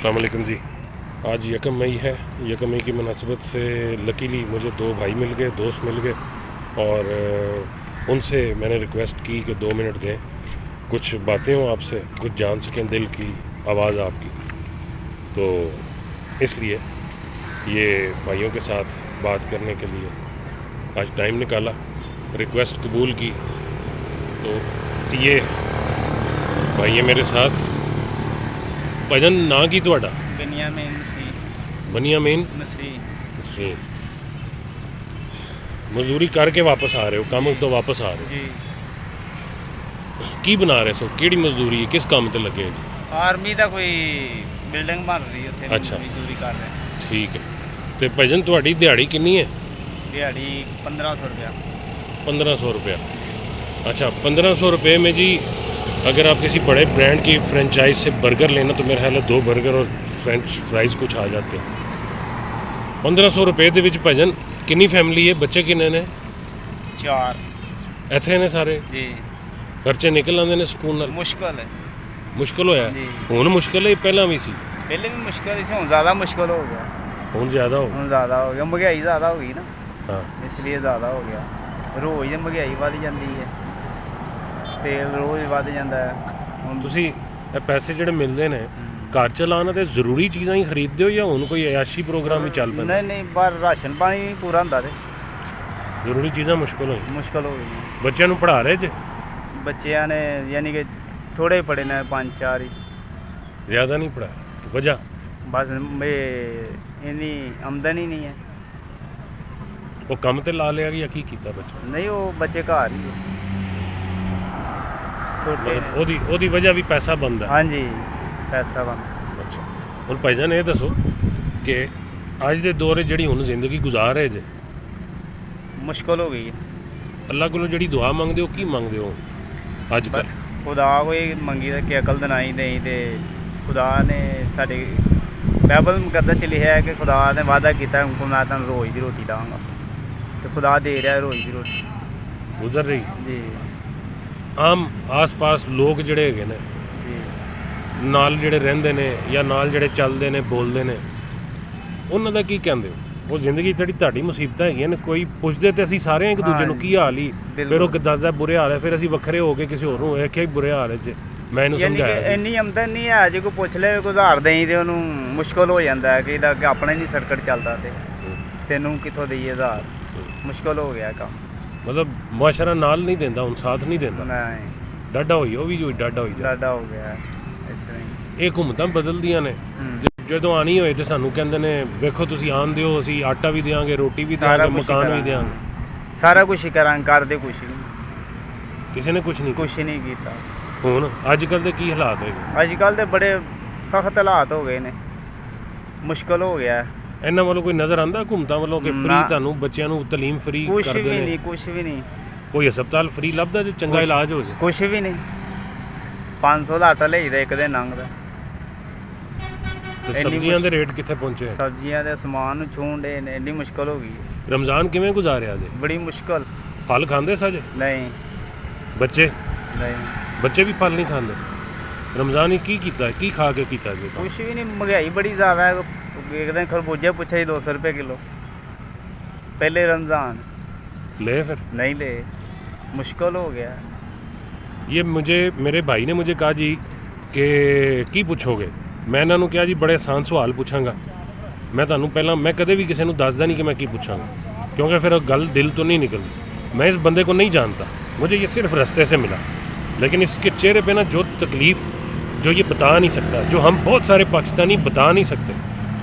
अस्सलाम वालेकुम जी। आज 1 मई है। 1 मई की मुनासबत से लकीली मुझे 2 भाई मिल गए, दोस्त मिल गए और उनसे मैंने रिक्वेस्ट की कि 2 मिनट दें, कुछ बातें हों आपसे, कुछ जान सकें दिल की आवाज़ आपकी। तो इसलिए ये भाइयों के साथ बात करने के लिए आज टाइम निकाला, रिक्वेस्ट कबूल की। तो ये भाई है मेरे साथ। भजन ना की ਤੁਹਾਡਾ? ਬਨੀਆਮੀਨ ਮਸੀਹ। बनियामीन ਮਸੀਹ मजदूरी करके वापस आ रहे हो, काम तो वापस आ रहे ਜੀ। हो, की बना रहे सो? ਕਿਹੜੀ ਮਜ਼ਦੂਰੀ ਹੈ, ਕਿਸ ਕੰਮ ਤੇ ਲੱਗੇ ਜੀ? ਆਰਮੀ ਦਾ ਕੋਈ ਬਿਲਡਿੰਗ ਬਣ ਰਹੀ ਉੱਥੇ ਅੱਛਾ। ਮਜ਼ਦੂਰੀ ਕਰ ਰਹੇ। ਠੀਕ ਹੈ। ਤੇ ਭਜਨ ਤੁਹਾਡੀ ਦਿਹਾੜੀ ਕਿੰਨੀ ਹੈ? ਦਿਹਾੜੀ 1500 रुपया। 1500 रुपया। अच्छा, 1500 रुपये में जी अगर आप किसी बड़े ब्रांड की फ्रेंचाइज से बर्गर लेना तो मेरे ख्याल है 2 बर्गर और फ्रेंच फ्राइज़ कुछ आ जाते हैं। 1500 रुपये ਦੇ ਵਿੱਚ ਭਜਨ ਕਿੰਨੀ ਫੈਮਿਲੀ ਹੈ, ਬੱਚੇ ਕਿੰਨੇ ਨੇ? 4 ਇੱਥੇ ਨੇ ਸਾਰੇ? ਜੀ। ਖਰਚੇ ਨਿਕਲ ਆਉਂਦੇ ਨੇ ਸਕੂਨ ਨਾਲ? ਮੁਸ਼ਕਲ ਹੈ ਮੁਸ਼ਕਲ ਹੋਇਆ ਜੀ। ਹੁਣ ਮੁਸ਼ਕਲ ਹੈ, ਪਹਿਲਾਂ ਵੀ ਸੀ? ਪਹਿਲੇ ਵੀ ਮੁਸ਼ਕਲ ਸੀ, ਹੁਣ ਜ਼ਿਆਦਾ ਮੁਸ਼ਕਲ ਹੋ ਗਿਆ। ਹੁਣ ਜ਼ਿਆਦਾ ਹੋ ਹੁਣ ਜ਼ਿਆਦਾ ਹੋ ਗਿਆ, ਮਹਿੰਗਾਈ ਜ਼ਿਆਦਾ ਹੋ ਗਈ ਨਾ, ਹਾਂ। ਇਸ ਲਈ ਜ਼ਿਆਦਾ ਹੋ ਗਿਆ। ਰੋਜ਼ ਦੀ ਮਹਿੰਗਾਈ ਵੱਧ ਜਾਂਦੀ ਹੈ, ਤੇਲ ਰੋਜ਼ ਵੱਧ ਜਾਂਦਾ ਹੈ। ਹੁਣ ਤੁਸੀਂ ਇਹ ਪੈਸੇ ਜਿਹੜੇ ਮਿਲਦੇ ਨੇ ਘਰ ਚਲਾਉਣ ਤੇ ਜ਼ਰੂਰੀ ਚੀਜ਼ਾਂ ਹੀ ਖਰੀਦਦੇ ਹੋ ਜਾਂ ਹੁਣ ਕੋਈ ਅਯਾਸ਼ੀ ਪ੍ਰੋਗਰਾਮ ਵੀ ਚੱਲ ਪੈਂਦਾ? ਨਹੀਂ ਬਾਹਰ ਰਾਸ਼ਨ ਪਾਣੀ ਨਹੀਂ ਪੂਰਾ ਹੁੰਦਾ ਤੇ ਜ਼ਰੂਰੀ ਚੀਜ਼ਾਂ ਮੁਸ਼ਕਲ ਹੋਈ। ਮੁਸ਼ਕਲ ਹੋ ਗਈ। ਬੱਚਿਆਂ ਨੂੰ ਪੜ੍ਹਾ ਰਹੇ ਜੇ? ਬੱਚਿਆਂ ਨੇ ਯਾਨੀ ਕਿ ਥੋੜੇ ਪੜ੍ਹੇ ਨੇ, 5-4 ਹੀ, ਜ਼ਿਆਦਾ ਨਹੀਂ ਪੜ੍ਹਾਇਆ? ਵਜ੍ਹਾ? ਬਸ ਇੰਨੀ ਆਮਦਨੀ ਨਹੀਂ ਹੈ। ਉਹ ਕੰਮ ਤੇ ਲਾ ਲਿਆ ਜਾਂ ਕੀ ਕੀਤਾ ਬੱਚਾ? ਨਹੀਂ, ਉਹ ਬੱਚੇ ਘਰ ਹੀ ਹੈ, ਛੋਟੇ ਮਤਲਬ ਨੇ। ਉਹਦੀ ਵਜ੍ਹਾ ਵੀ ਪੈਸਾ ਬਣਦਾ? ਹਾਂਜੀ, ਪੈਸਾ ਬਣ। ਅੱਛਾ, ਹੁਣ ਭਾਈਜਾਨ ਇਹ ਦੱਸੋ ਕਿ ਅੱਜ ਦੇ ਦੌਰ 'ਚ ਜਿਹੜੀ ਹੁਣ ਜ਼ਿੰਦਗੀ ਗੁਜ਼ਾਰ ਰਹੇ ਜੇ, ਮੁਸ਼ਕਲ ਹੋ ਗਈ ਹੈ। ਅੱਲਾਹ ਕੋਲੋਂ ਜਿਹੜੀ ਦੁਆ ਮੰਗਦੇ ਹੋ, ਕੀ ਮੰਗਦੇ ਹੋ ਅੱਜ ਕੱਲ੍ਹ? ਬਸ ਖੁਦਾ ਕੋਈ ਮੰਗੀ ਦਾ ਕਿ ਅਕਲ ਦਿਨਾਈ ਦੇਈ, ਤੇ ਖੁਦਾ ਨੇ ਸਾਡੇ ਬਾਈਬਲ ਮੁਕੱਦਸ 'ਚ ਲਿਖਿਆ ਹੈ ਕਿ ਖੁਦਾ ਨੇ ਵਾਅਦਾ ਕੀਤਾ ਕਿ ਮੈਂ ਤੁਹਾਨੂੰ ਰੋਜ਼ ਦੀ ਰੋਟੀ ਦੇਵਾਂਗਾ, ਤੇ ਖੁਦਾ ਦੇ ਰਿਹਾ ਰੋਜ਼ ਦੀ ਰੋਟੀ ਗੁਜ਼ਰ ਰਹੀ ਜੀ। ਆਮ ਆਸ-ਪਾਸ ਲੋਕ ਜਿਹੜੇ ਹੈਗੇ ਨੇ, ਜੀ ਨਾਲ ਜਿਹੜੇ ਰਹਿੰਦੇ ਨੇ ਜਾਂ ਨਾਲ ਜਿਹੜੇ ਚੱਲਦੇ ਨੇ, ਬੋਲਦੇ ਨੇ, ਉਹਨਾਂ ਦਾ ਕੀ ਕਹਿੰਦੇ ਹੋ? ਉਹ ਜ਼ਿੰਦਗੀ ਜਿਹੜੀ ਤੁਹਾਡੀ ਮੁਸੀਬਤਾਂ ਹੈਗੀਆਂ ਨੇ, ਕੋਈ ਪੁੱਛਦੇ ਤੇ ਅਸੀਂ ਸਾਰੇ ਇੱਕ ਦੂਜੇ ਨੂੰ ਕੀ ਹਾਲ ਹੀ, ਫਿਰ ਉਹ ਦੱਸਦਾ ਬੁਰੇ ਹਾਲ ਹੈ, ਫਿਰ ਅਸੀਂ ਵੱਖਰੇ ਹੋ ਕੇ ਕਿਸੇ ਹੋਰ ਨੂੰ ਵੇਖਿਆ ਹੀ ਬੁਰੇ ਹਾਲ 'ਚ। ਮੈਂ ਇਹਨੂੰ ਯਾਨੀ ਕਿ ਸਮਝਾਇਆ ਇੰਨੀ ਆਮਦਨ ਨਹੀਂ ਹੈ, ਜੇ ਕੋਈ ਪੁੱਛ ਲੈ ਗੁਜ਼ਾਰ ਦੇਈ ਤੇ ਉਹਨੂੰ ਮੁਸ਼ਕਲ ਹੋ ਜਾਂਦਾ ਹੈ ਕਿ ਇਹਦਾ ਕਿ ਆਪਣਾ ਹੀ ਨਹੀਂ ਸਰਕਟ ਚੱਲਦਾ, ਤੇ ਤੈਨੂੰ ਕਿੱਥੋਂ ਦੇਈਏ ਉਧਾਰ। ਮੁਸ਼ਕਲ ਹੋ ਗਿਆ ਕੰਮ। ਮਤਲਬ ਮੁਆਸ਼ਰਾ ਨਾਲ ਨਹੀਂ ਦਿੰਦਾ, ਹੁਣ ਸਾਥ ਨਹੀਂ ਦਿੰਦਾ, ਨਹੀਂ, ਡਾਡਾ ਹੋਈ ਉਹ ਵੀ ਜੋ ਡਾਡਾ ਹੋਈ ਜਾ। ਡਾਡਾ ਹੋ ਗਿਆ ਇਸ ਤਰ੍ਹਾਂ ਹੀ। ਇਹ ਘੁੰਮਤਾਂ ਬਦਲਦੀਆਂ ਨੇ। ਜਦੋਂ ਆਣੀ ਹੋਏ ਤੇ ਸਾਨੂੰ ਕਹਿੰਦੇ ਨੇ ਵੇਖੋ ਤੁਸੀਂ ਆਣ ਦਿਓ, ਅਸੀਂ ਆਟਾ ਵੀ ਦੇਵਾਂਗੇ, ਰੋਟੀ ਵੀ ਸਾਰਾ ਦੇਵਾਂਗੇ, ਕੁਛ ਹੀ ਮਕਾਨ ਵੀ ਕਰਾਂਗੇ। ਦੇਵਾਂਗੇ। ਸਾਰਾ ਕੁਛ ਹੀ ਕਰਾਂਗੇ, ਕਰਦੇ ਕੁਛ ਹੀ ਨਹੀਂ, ਕਿਸੇ ਨੇ ਕੁਛ ਨਹੀਂ ਕੁਛ ਹੀ ਨਹੀਂ ਕੀਤਾ। ਹੁਣ ਅੱਜ ਕੱਲ੍ਹ ਦੇ ਕੀ ਹਾਲਾਤ ਹੈਗੇ? ਅੱਜ ਕੱਲ੍ਹ ਦੇ ਬੜੇ ਸਖਤ ਹਾਲਾਤ ਹੋ ਗਏ ਨੇ, ਮੁਸ਼ਕਲ ਹੋ ਗਿਆ। ਇਹਨਾਂ ਵੱਲੋਂ ਕੋਈ ਨਜ਼ਰ ਆਂਦਾ ਘੁੰਮਤਾਂ ਵੱਲੋਂ ਕਿ ਫ੍ਰੀ ਨਾ। ਤੁਹਾਨੂੰ ਬੱਚਿਆਂ ਨੂੰ ਤਾਲੀਮ ਫ੍ਰੀ ਕੁਛ ਕਰਦੇ ਵੀ ਨੇ? ਨਹੀਂ, ਕੁਛ ਵੀ ਨਹੀਂ, ਕੋਈ ਹਸਪਤਾਲ ਫ੍ਰੀ ਲੱਭਦਾ ਜੇ ਚੰਗਾ ਇਲਾਜ ਹੋ ਜਾਏ? ਕੁਛ ਵੀ ਨਹੀਂ। 500 ਦਾ ਆਟਾ ਲਈਦਾ ਇੱਕ ਦਿਨ ਲੰਘਦਾ। ਤੇ ਇੰਨੀ ਸਬਜ਼ੀਆਂ ਦੇ ਰੇਟ ਕਿੱਥੇ ਪਹੁੰਚੇ? ਸਬਜ਼ੀਆਂ ਦੇ ਸਮਾਨ ਨੂੰ ਛੂਣ ਦੇ ਨੇ, ਇੰਨੀ ਮੁਸ਼ਕਲ ਹੋ ਗਈ ਹੈ। ਰਮਜ਼ਾਨ ਕਿਵੇਂ ਗੁਜ਼ਾਰਿਆ ਜੇ? ਬੜੀ ਮੁਸ਼ਕਲ। ਫਲ ਖਾਂਦੇ ਸਜ ਨਹੀਂ ਬੱਚੇ? ਨਹੀਂ, ਬੱਚੇ ਵੀ ਫਲ ਨਹੀਂ ਖਾਂਦੇ? ਰਮਜ਼ਾਨ ਹੀ ਕੀ ਕੀਤਾ, ਕੀ ਖਾ ਕੇ ਕੀਤਾ ਜੀ? ਕੁਛ ਵੀ ਨਹੀਂ, ਮਹਿੰਗਾਈ ਬੜੀ ਜ਼ਿਆਦਾ ਹੈ। ਇੱਕ ਦਿਨ ਖਰਬੂਜੇ ਪੁੱਛਿਆ ਸੀ 200 रुपये किलो, पहले रमज़ान ले फिर नहीं ले, मुश्किल हो गया। ये मुझे मेरे भाई ने मुझे कहा जी कि की ਪੁੱਛੋਗੇ? ਮੈਂ ਇਹਨਾਂ ਨੂੰ ਕਿਹਾ ਜੀ ਬੜੇ ਆਸਾਨ ਸਵਾਲ ਪੁੱਛਾਂਗਾ। ਮੈਂ ਤੁਹਾਨੂੰ ਪਹਿਲਾਂ, ਮੈਂ ਕਦੇ ਵੀ ਕਿਸੇ ਨੂੰ ਦੱਸਦਾ नहीं कि मैं की पूछांगा, क्योंकि फिर गल दिल तो नहीं निकलती। मैं इस बंदे को नहीं जानता, मुझे ये सिर्फ रास्ते से मिला, लेकिन इसके चेहरे पे ना जो तकलीफ़ जो ये बता नहीं सकता, जो हम बहुत सारे पाकिस्तानी बता नहीं सकते।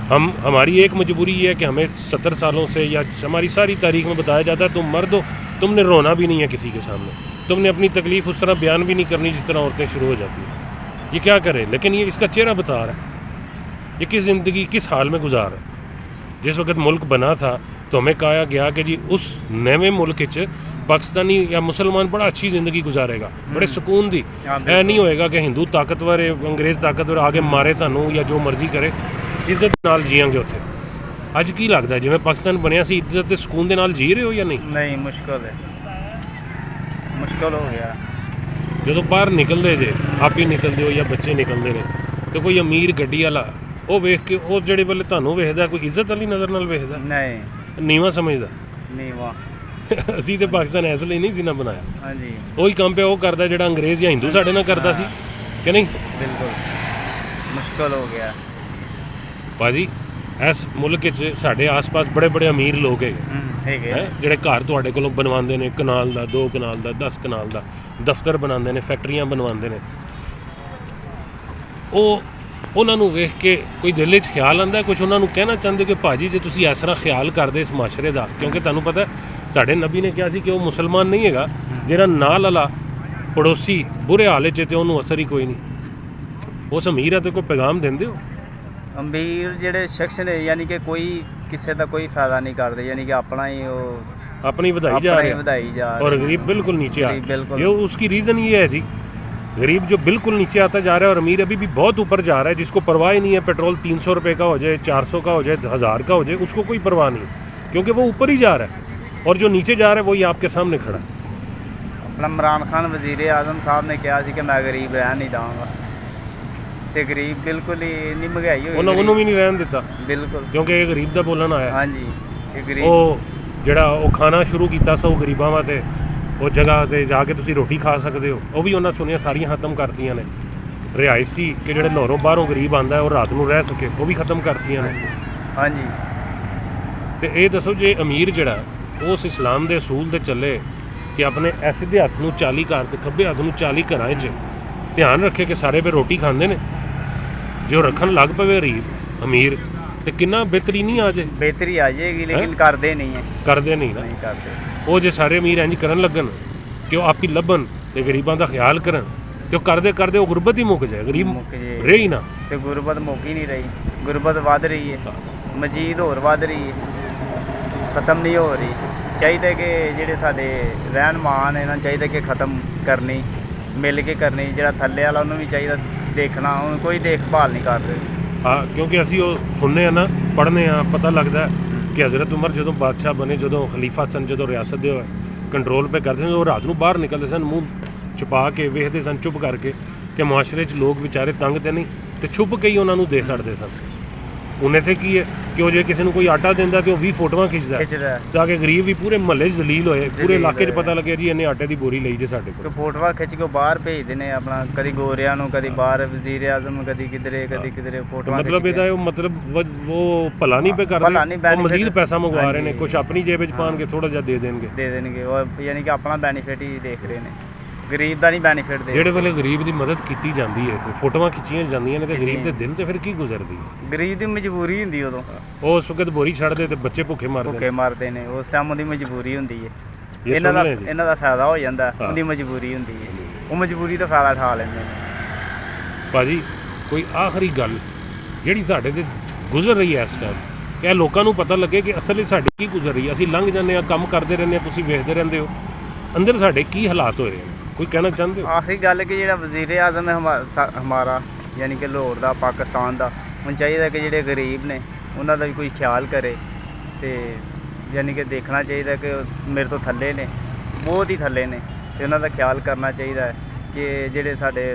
हमारी एक मजबूरी ये है कि हमें 70 सालों से या हमारी सारी तारीख में बताया जाता है तुम मर्द हो, तुमने रोना भी नहीं है किसी के सामने, तुमने अपनी तकलीफ़ उस तरह बयान भी नहीं करनी जिस तरह औरतें शुरू हो जाती हैं। ये क्या करे? लेकिन ये इसका चेहरा बता रहा है ये किस ज़िंदगी किस हाल में गुजार है। जिस वक्त मुल्क बना था तो हमें कहा गया कि जी उस नवे मुल्क च पाकिस्तानी या मुसलमान बड़ा अच्छी ज़िंदगी गुजारेगा, बड़े सुकून दी। ऐ नहीं होएगा कि हिंदू ताकतवर है, अंग्रेज़ ताकतवर आगे मारे थानू या जो मर्जी करे, इज्जत नाल जीआंगे उत्थे। अज की लगता है जिवें पाकिस्तान बनिया सी इज्जत ते सुकून दे नाल जी रहे हो या नहीं? नहीं, मुश्किल है, मुश्किल हो गया। ਜਦੋਂ ਬਾਹਰ ਨਿਕਲਦੇ ਜੇ, ਆਪ ਹੀ ਨਿਕਲਦੇ ਹੋ ਜਾਂ ਬੱਚੇ ਨਿਕਲਦੇ ਨੇ, ਤੇ ਕੋਈ ਅਮੀਰ ਗੱਡੀ ਵਾਲਾ ਉਹ ਵੇਖ ਕੇ ਉਹ ਜਿਹੜੇ ਵੇਲੇ ਤੁਹਾਨੂੰ ਵੇਖਦਾ ਕੋਈ ਇੱਜ਼ਤ ਵਾਲੀ ਨਜ਼ਰ ਨਾਲ ਵੇਖਦਾ, ਨਹੀਂ ਨੀਵਾਂ ਸਮਝਦਾ। ਨਹੀਂ ਵਾਹ ਅਸੀਂ ਤੇ ਪਾਕਿਸਤਾਨ ਇਸ ਲਈ ਨਹੀਂ ਸੀ ਨਾ ਬਣਾਇਆ। ਹਾਂਜੀ ਉਹੀ ਕੰਮ ਪਿਆ ਉਹ ਕਰਦਾ ਜਿਹੜਾ ਅੰਗਰੇਜ਼ ਜਾਂ ਹਿੰਦੂ ਸਾਡੇ ਨਾਲ ਕਰਦਾ ਸੀ ਕਿ ਨਹੀਂ ਬਿਲਕੁਲ ਮੁਸ਼ਕਲ ਹੋ ਗਿਆ। ਭਾਜੀ ਇਸ ਮੁਲਕ 'ਚ ਸਾਡੇ ਆਸ-ਪਾਸ ਬੜੇ ਬੜੇ ਅਮੀਰ ਲੋਕ ਹੈਗੇ ਹੈਗੇ ਹੈ ਜਿਹੜੇ ਘਰ ਤੁਹਾਡੇ ਕੋਲੋਂ ਬਣਵਾਉਂਦੇ ਨੇ, ਕਨਾਲ ਦਾ, 2 ਕਨਾਲ ਦਾ, 10 ਕਨਾਲ ਦਾ, ਦਫ਼ਤਰ ਬਣਾਉਂਦੇ ਨੇ, ਫੈਕਟਰੀਆਂ ਬਣਵਾਉਂਦੇ ਨੇ। ਉਹਨਾਂ ਨੂੰ ਵੇਖ ਕੇ ਕੋਈ ਦਿਲ 'ਚ ਖਿਆਲ ਆਉਂਦਾ ਕੁਝ ਉਹਨਾਂ ਨੂੰ ਕਹਿਣਾ ਚਾਹੁੰਦੇ ਕਿ ਭਾਜੀ ਜੇ ਤੁਸੀਂ ਇਸ ਤਰ੍ਹਾਂ ਖਿਆਲ ਕਰਦੇ ਇਸ ਮਾਸ਼ਰੇ ਦਾ, ਕਿਉਂਕਿ ਤੁਹਾਨੂੰ ਪਤਾ ਸਾਡੇ ਨਬੀ ਨੇ ਕਿਹਾ ਸੀ ਕਿ ਉਹ ਮੁਸਲਮਾਨ ਨਹੀਂ ਹੈਗਾ ਜਿਹੜਾ ਨਾਲ ਵਾਲਾ ਪੜੋਸੀ ਬੁਰੇ ਹਾਲ 'ਚ ਤੇ ਉਹਨੂੰ ਅਸਰ ਹੀ ਕੋਈ ਨਹੀਂ। ਉਸ ਅਮੀਰ ਹੈ ਤੇ ਕੋਈ ਪੈਗਾਮ ਦਿੰਦੇ ਹੋ? ਅਮੀਰ ਜਿਹੜੇ ਸ਼ਖਸ ਨੇ ਯਾਨੀ ਕਿ ਕੋਈ ਕਿਸੇ ਦਾ ਕੋਈ ਫਾਇਦਾ ਨਹੀਂ ਕਰਦੇ, ਯਾਨੀ ਕਿ ਆਪਣਾ ਹੀ ਉਹ अपनी ਵਧਾਈ ਜਾ अपना ही रहा है ਵਧਾਈ जा और रहे गरीब बिल्कुल नीचे आ गरीब बिल्कुल। ये उसकी रीज़न ये है जी, गरीब जो बिल्कुल नीचे आता जा रहा है और अमीर अभी भी बहुत ऊपर जा रहा है, जिसको परवाह ही नहीं है पेट्रोल 300 रुपये का हो जाए, 400 का हो जाए, 1000 का हो जाए, उसको कोई परवाह नहीं है क्योंकि वो ऊपर ही जा रहा है और जो नीचे जा रहा है वही आपके सामने खड़ा है। अपना इमरान खान वज़ीर आज़म साहब ने कहा ਸੀ ਕਿ ਮੈਂ ਗਰੀਬ ਰਹਿਣ ਨਹੀਂ ਦਾਂਗਾ, ਤੇ ਗਰੀਬ ਬਿਲਕੁਲ ਹੀ ਇੰਨੀ ਮਹਿੰਗਾਈ ਹੋਈ ਉਹਨੂੰ ਵੀ ਨਹੀਂ ਰਹਿਣ ਦਿੱਤਾ ਬਿਲਕੁਲ ਕਿਉਂਕਿ ਇਹ ਗਰੀਬ ਦਾ ਬੋਲਣ ਆਇਆ। ਹਾਂਜੀ ਇਹ ਗਰੀਬ ਉਹ ਜਿਹੜਾ ਉਹ ਖਾਣਾ ਸ਼ੁਰੂ ਕੀਤਾ ਸੋ ਗਰੀਬਾਂ ਵਾਸਤੇ, ਉਹ ਜਗ੍ਹਾ ਤੇ ਜਾ ਕੇ ਤੁਸੀਂ ਰੋਟੀ ਖਾ ਸਕਦੇ ਹੋ, ਉਹ ਵੀ ਉਹਨਾਂ ਸੁਣਿਆ ਸਾਰੀਆਂ ਖਤਮ ਕਰਤੀਆਂ ਨੇ। ਰਿਹਾਇਸ਼ ਸੀ ਕਿ ਜਿਹੜੇ ਲਾਹੌਰੋਂ ਬਾਹਰੋਂ ਗਰੀਬ ਆਂਦਾ ਉਹ ਰਾਤ ਨੂੰ ਰਹਿ ਸਕੇ, ਉਹ ਵੀ ਖਤਮ ਕਰਤੀਆਂ ਨੇ। ਹਾਂਜੀ ਤੇ ਇਹ ਦੱਸੋ ਜੇ ਅਮੀਰ ਜਿਹੜਾ ਉਸ ਇਸਲਾਮ ਦੇ ਅਸੂਲ ਤੇ ਚੱਲੇ ਕਿ ਆਪਣੇ ਸਿੱਧੇ ਹੱਥ ਨੂੰ 40 ਘਰ ਤੇ ਖੱਬੇ ਹੱਥ ਨੂੰ 40 ਘਰਾਂ 'ਚ ਧਿਆਨ ਰੱਖੇ ਕਿ ਸਾਰੇ ਪੇ ਰੋਟੀ ਖਾਂਦੇ ਨੇ, ਜੇ ਉਹ ਰੱਖਣ ਲੱਗ ਪਵੇ ਗਰੀਬ ਅਮੀਰ ਤੇ ਕਿੰਨਾ ਬਿਹਤਰੀਨੀ ਆ ਜੇ। ਬਿਹਤਰੀ ਆ ਜਾਏਗੀ ਲੇਕਿਨ ਕਰਦੇ ਨਹੀਂ ਹੈ, ਕਰਦੇ ਨਹੀਂ ਨਾ। ਨਹੀਂ ਕਰਦੇ। ਉਹ ਜੇ ਸਾਰੇ ਅਮੀਰ ਇੰਝ ਕਰਨ ਲੱਗਣ ਕਿ ਉਹ ਆਪੀ ਲੱਭਣ ਤੇ ਗਰੀਬਾਂ ਦਾ ਖਿਆਲ ਕਰਨ ਤੇ ਉਹ ਕਰਦੇ ਕਰਦੇ ਉਹ ਗੁਰਬਤ ਹੀ ਮੁੱਕ ਜਾਏ, ਗਰੀਬ ਮੁੱਕ ਜੇ ਰਹੇ ਹੀ ਨਾ। ਤੇ ਗੁਰਬਤ ਮੁੱਕ ਹੀ ਨਹੀਂ ਰਹੀ, ਗੁਰਬਤ ਵੱਧ ਰਹੀ ਹੈ, ਮਜ਼ੀਦ ਹੋਰ ਵੱਧ ਰਹੀ ਹੈ, ਖਤਮ ਨਹੀਂ ਹੋ ਰਹੀ। ਚਾਹੀਦਾ ਕਿ ਜਿਹੜੇ ਸਾਡੇ ਰਹਿਨਮਾਨ ਇਹਨਾਂ ਨੂੰ ਚਾਹੀਦਾ ਕਿ ਖਤਮ ਕਰਨੀ, ਮਿਲ ਕੇ ਕਰਨੀ। ਜਿਹੜਾ ਥੱਲੇ ਵਾਲਾ ਉਹਨੂੰ ਵੀ ਚਾਹੀਦਾ ਦੇਖਣਾ, ਉਹਨੂੰ ਕੋਈ ਦੇਖਭਾਲ ਨਹੀਂ ਕਰਦੇ। ਹਾਂ ਕਿਉਂਕਿ ਅਸੀਂ ਉਹ ਸੁਣਨੇ ਆ ਨਾ, ਪੜ੍ਹਨੇ ਆ, ਪਤਾ ਲੱਗਦਾ ਕਿ ਹਜ਼ਰਤ ਉਮਰ ਜਦੋਂ ਬਾਦਸ਼ਾਹ ਬਣੇ, ਜਦੋਂ ਖਲੀਫਾ ਸਨ, ਜਦੋਂ ਰਿਆਸਤ ਦੇ ਕੰਟਰੋਲ 'ਤੇ ਕਰਦੇ ਸਨ, ਉਹ ਰਾਤ ਨੂੰ ਬਾਹਰ ਨਿਕਲਦੇ ਸਨ, ਮੂੰਹ ਛੁਪਾ ਕੇ ਵੇਖਦੇ ਸਨ ਚੁੱਪ ਕਰਕੇ ਕਿ ਮੁਆਸ਼ਰੇ 'ਚ ਲੋਕ ਵਿਚਾਰੇ ਤੰਗ ਤੇ ਨਹੀਂ, ਤੇ ਛੁਪ ਕੇ ਹੀ ਉਹਨਾਂ ਨੂੰ ਦੇਖ ਛੱਡਦੇ ਸਨ। ਹੁਣ ਇੱਥੇ ਕੀ ਹੈ ਕਿ ਉਹ ਜੇ ਕਿਸੇ ਨੂੰ ਕੋਈ ਆਟਾ ਦਿੰਦਾ ਤੇ ਉਹ 20 ਫੋਟੋਆਂ ਖਿੱਚਦਾ ਤਾਂ ਕਿ ਗਰੀਬ ਵੀ ਪੂਰੇ ਮਹੱਲੇ 'ਚ ਜ਼ਲੀਲ ਹੋਏ, ਪੂਰੇ ਇਲਾਕੇ 'ਚ ਪਤਾ ਲੱਗਿਆ ਜੀ ਇਹਨੇ ਆਟੇ ਦੀ ਬੋਰੀ ਲਈ ਜੇ ਸਾਡੇ ਕੋਲ। ਤੇ ਫੋਟੋਆਂ ਖਿੱਚ ਕੇ ਬਾਹਰ ਭੇਜਦੇ ਨੇ ਆਪਣਾ, ਕਦੀ ਗੋਰਿਆਂ ਨੂੰ, ਕਦੀ ਬਾਹਰ ਵਜ਼ੀਰ ਆਜ਼ਮ ਨੂੰ, ਕਦੀ ਕਿਧਰੇ ਕਦੀ ਕਿਧਰੇ ਫੋਟੋਆਂ। ਮਤਲਬ ਇਹਦਾ ਉਹ ਮਤਲਬ ਉਹ ਭਲਾ ਨਹੀਂ ਪੇ ਕਰਦੇ, ਉਹ ਮਜ਼ੀਦ ਪੈਸਾ ਮੰਗਵਾ ਰਹੇ ਨੇ, ਕੁਝ ਆਪਣੀ ਜੇਬ 'ਚ ਪਾਣਗੇ, ਥੋੜਾ ਜਿਹਾ ਦੇ ਦੇਣਗੇ ਉਹ, ਯਾਨੀ ਕਿ ਆਪਣਾ ਬੈਨੀਫਿਟ ਹੀ ਦੇਖ ਰਹੇ ਨੇ, ਗਰੀਬ ਦਾ ਨਹੀਂ ਬੈਨੀਫਿਟ ਦੇ। ਜਿਹੜੇ ਵੇਲੇ ਗਰੀਬ ਦੀ ਮਦਦ ਕੀਤੀ ਜਾਂਦੀ ਹੈ ਤੇ ਫੋਟੋਆਂ ਖਿੱਚੀਆਂ ਜਾਂਦੀਆਂ ਨੇ ਤੇ ਗਰੀਬ ਦੇ ਦਿਲ ਤੇ ਫਿਰ ਕੀ ਗੁਜ਼ਰਦੀ ਹੈ? ਗਰੀਬ ਦੀ ਮਜਬੂਰੀ ਹੁੰਦੀ ਉਦੋਂ, ਉਹ ਉਸ ਵਕਤ ਬੋਰੀ ਛੱਡਦੇ ਤੇ ਬੱਚੇ ਭੁੱਖੇ ਮਰਦੇ ਨੇ, ਉਸ ਟਾਈਮ ਉਹਦੀ ਮਜਬੂਰੀ ਹੁੰਦੀ ਹੈ। ਇਹ ਇਹਨਾਂ ਦਾ ਫਾਇਦਾ ਹੋ ਜਾਂਦਾ, ਉਹਦੀ ਮਜਬੂਰੀ ਹੁੰਦੀ ਹੈ, ਉਹ ਮਜਬੂਰੀ ਦਾ ਫਾਇਦਾ ਉਠਾ ਲੈਂਦੇ ਨੇ। ਭਾਜੀ ਕੋਈ ਆਖਰੀ ਗੱਲ ਜਿਹੜੀ ਸਾਡੇ ਤੇ ਗੁਜ਼ਰ ਰਹੀ ਹੈ ਇਸ ਟਾਈਮ, ਕਿ ਇਹ ਲੋਕਾਂ ਨੂੰ ਪਤਾ ਲੱਗੇ ਕਿ ਅਸਲ ਵਿੱਚ ਸਾਡੀ ਕੀ ਗੁਜ਼ਰ ਰਹੀ ਹੈ। ਅਸੀਂ ਲੰਘ ਜਾਂਦੇ ਹਾਂ, ਕੰਮ ਕਰਦੇ ਰਹਿੰਦੇ ਹਾਂ, ਤੁਸੀਂ ਵੇਖਦੇ ਰਹਿੰਦੇ ਹੋ ਅੰਦਰ ਸਾਡੇ ਕੀ ਹਾਲਾਤ ਹੋਏ ਨੇ। ਕੋਈ ਕਹਿਣਾ ਚਾਹੁੰਦੇ ਹੋ? ਆਖਰੀ ਗੱਲ ਕਿ ਜਿਹੜਾ ਵਜ਼ੀਰ ਆਜ਼ਮ ਹੈ ਹਮਾਰਾ, ਯਾਨੀ ਕਿ ਲਾਹੌਰ ਦਾ, ਪਾਕਿਸਤਾਨ ਦਾ, ਹੁਣ ਚਾਹੀਦਾ ਕਿ ਜਿਹੜੇ ਗਰੀਬ ਨੇ ਉਹਨਾਂ ਦਾ ਵੀ ਕੋਈ ਖਿਆਲ ਕਰੇ, ਤੇ ਯਾਨੀ ਕਿ ਦੇਖਣਾ ਚਾਹੀਦਾ ਕਿ ਮੇਰੇ ਤੋਂ ਥੱਲੇ ਨੇ, ਬਹੁਤ ਹੀ ਥੱਲੇ ਨੇ, ਤੇ ਉਹਨਾਂ ਦਾ ਖਿਆਲ ਕਰਨਾ ਚਾਹੀਦਾ ਹੈ ਕਿ ਜਿਹੜੇ ਸਾਡੇ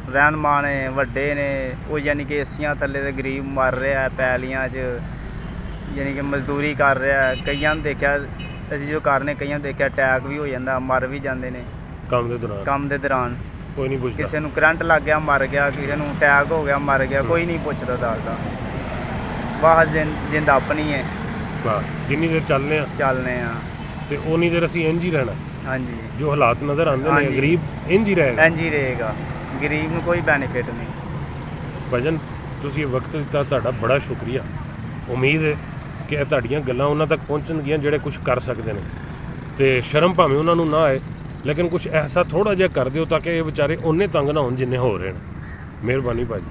ਰਹਿਨਮਾਨ ਨੇ, ਵੱਡੇ ਨੇ, ਉਹ ਯਾਨੀ ਕਿ ਏਸੀਆਂ ਥੱਲੇ ਦੇ ਗਰੀਬ ਮਰ ਰਿਹਾ ਪੈਲੀਆਂ 'ਚ, ਯਾਨੀ ਕਿ ਮਜ਼ਦੂਰੀ ਕਰ ਰਿਹਾ। ਕਈਆਂ ਨੂੰ ਦੇਖਿਆ ਅਸੀਂ ਜੋ ਕਰਨੇ, ਕਈਆਂ ਨੂੰ ਦੇਖਿਆ ਅਟੈਕ ਵੀ ਹੋ ਜਾਂਦਾ, ਮਰ ਵੀ ਜਾਂਦੇ ਨੇ ਕੰਮ ਦੇ ਦੌਰਾਨ। ਕੋਈ ਨਹੀਂ ਪੁੱਛਦਾ, ਕਿਸੇ ਨੂੰ ਕਰੰਟ ਲੱਗ ਗਿਆ ਮਰ ਗਿਆ, ਕਿਸੇ ਨੂੰ ਅਟੈਕ ਹੋ ਗਿਆ ਮਰ ਗਿਆ, ਕੋਈ ਨਹੀਂ ਪੁੱਛਦਾ ਦੱਸਦਾ। ਵਾਹ ਜਿੰਦ ਆਪਣੀ ਹੈ, ਜਿੰਨੀ ਦੇਰ ਚੱਲਨੇ ਆ ਤੇ ਉਨੀ ਦੇਰ ਅਸੀਂ ਇੰਝ ਹੀ ਰਹਿਣਾ। ਹਾਂਜੀ ਜੋ ਹਾਲਾਤ ਨਜ਼ਰ ਆਉਂਦੇ ਨੇ ਗਰੀਬ ਇੰਝ ਹੀ ਰਹੇਗਾ, ਗਰੀਬ ਨੂੰ ਕੋਈ ਬੈਨੀਫਿਟ ਨਹੀਂ। ਭਜਨ ਤੁਸੀਂ ਇਹ ਵਕਤ ਦਿੱਤਾ, ਤੁਹਾਡਾ ਬੜਾ ਸ਼ੁਕਰੀਆ। ਉਮੀਦ ਹੈ ਕਿ ਇਹ ਤੁਹਾਡੀਆਂ ਗੱਲਾਂ ਉਹਨਾਂ ਤੱਕ ਪਹੁੰਚਣਗੀਆਂ ਜਿਹੜੇ ਕੁਝ ਕਰ ਸਕਦੇ ਨੇ, ਤੇ ਸ਼ਰਮ ਭਾਵੇਂ ਉਹਨਾਂ ਨੂੰ ਨਾ ਆਏ ਲੇਕਿਨ ਕੁਝ ਐਸਾ ਥੋੜਾ ਜਿਹਾ ਕਰ ਦਿਓ ਤਾਂ ਕਿ ਇਹ ਵਿਚਾਰੇ ਉਹਨੇ ਤੰਗ ਨਾ ਹੋਣ ਜਿੰਨੇ ਹੋ ਰਹੇ ਨੇ। ਮਿਹਰਬਾਨੀ ਭਾਜੀ।